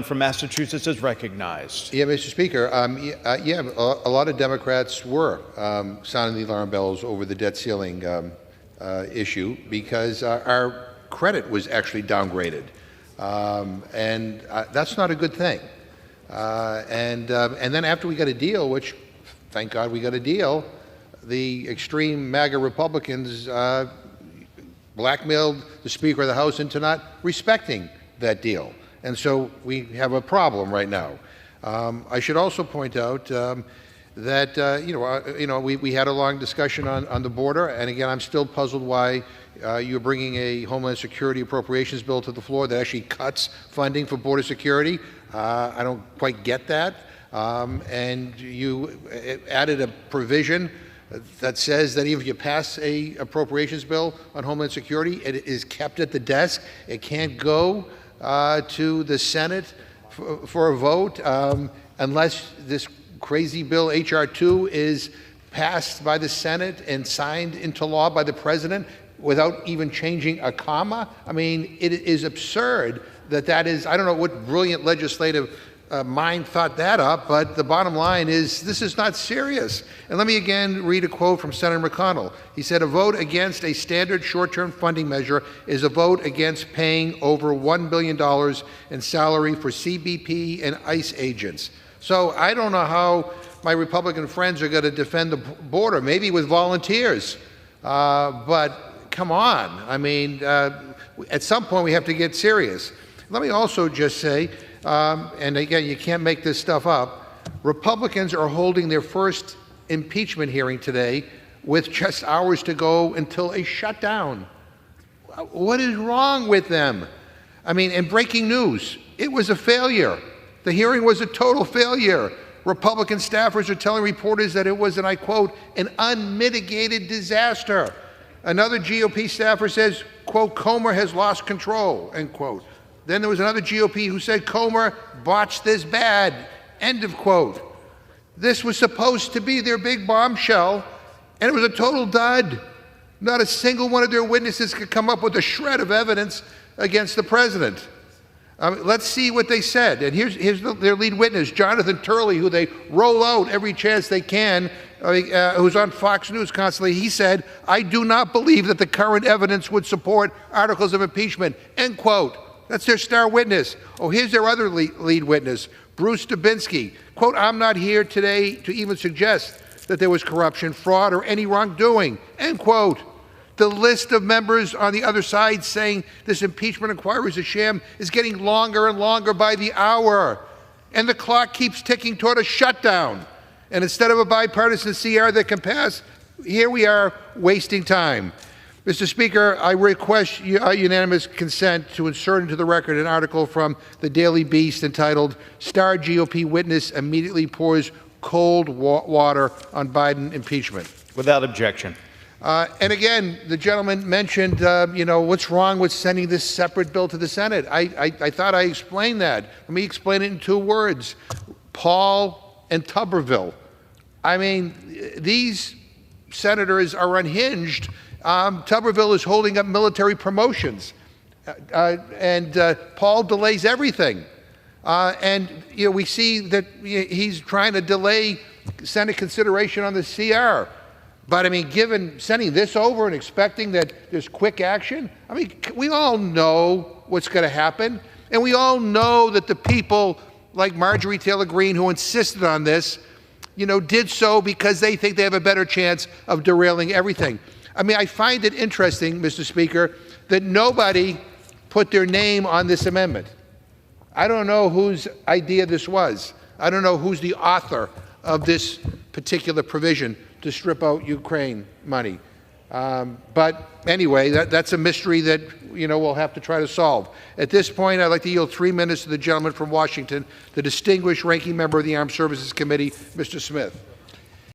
from Massachusetts is recognized. Yeah, Mr. Speaker. A lot of Democrats were sounding the alarm bells over the debt ceiling issue because our credit was actually downgraded, and that's not a good thing. And then after we got a deal, which thank God we got a deal, the extreme MAGA Republicans blackmailed the Speaker of the House into not respecting that deal. And so we have a problem right now. I should also point out that we had a long discussion on the border, and again, I'm still puzzled why you're bringing a Homeland Security appropriations bill to the floor that actually cuts funding for border security. I don't quite get that. And you added a provision that says that even if you pass a appropriations bill on Homeland Security, it is kept at the desk. It can't go to the Senate for a vote unless this crazy bill, H.R. 2, is passed by the Senate and signed into law by the President without even changing a comma. I mean, it is absurd that is, I don't know what brilliant legislative mind thought that up, but the bottom line is this is not serious. And let me again read a quote from Senator McConnell. He said, "A vote against a standard short-term funding measure is a vote against paying over $1 billion in salary for CBP and ICE agents." So I don't know how my Republican friends are going to defend the border, maybe with volunteers. But come on. I mean, at some point we have to get serious. Let me also just say, and again, you can't make this stuff up, Republicans are holding their first impeachment hearing today with just hours to go until a shutdown. What is wrong with them? I mean, in breaking news, it was a failure. The hearing was a total failure. Republican staffers are telling reporters that it was, and I quote, "an unmitigated disaster." Another GOP staffer says, quote, "Comer has lost control," end quote. Then there was another GOP who said Comer botched this bad, end of quote. This was supposed to be their big bombshell, and it was a total dud. Not a single one of their witnesses could come up with a shred of evidence against the president. Let's see what they said. And here's their lead witness, Jonathan Turley, who they roll out every chance they can, who's on Fox News constantly. He said, "I do not believe that the current evidence would support articles of impeachment," end quote. That's their star witness. Oh, here's their other lead witness, Bruce Dubinsky. Quote, "I'm not here today to even suggest that there was corruption, fraud, or any wrongdoing," end quote. The list of members on the other side saying this impeachment inquiry is a sham is getting longer and longer by the hour. And the clock keeps ticking toward a shutdown. And instead of a bipartisan CR that can pass, here we are wasting time. Mr. Speaker, I request unanimous consent to insert into the record an article from the Daily Beast entitled, "Star GOP Witness Immediately Pours Cold Water on Biden Impeachment." Without objection. And again, the gentleman mentioned, what's wrong with sending this separate bill to the Senate. I thought I explained that. Let me explain it in 2 words. Paul and Tuberville. I mean, these senators are unhinged. Tuberville is holding up military promotions, and Paul delays everything. We see that he's trying to delay Senate consideration on the CR. But I mean, sending this over and expecting that there's quick action, I mean, we all know what's going to happen. And we all know that the people like Marjorie Taylor Greene who insisted on this, did so because they think they have a better chance of derailing everything. I mean, I find it interesting, Mr. Speaker, that nobody put their name on this amendment. I don't know whose idea this was. I don't know who's the author of this particular provision to strip out Ukraine money. But anyway, that's a mystery that we'll have to try to solve. At this point, I'd like to yield 3 minutes to the gentleman from Washington, the distinguished ranking member of the Armed Services Committee, Mr. Smith.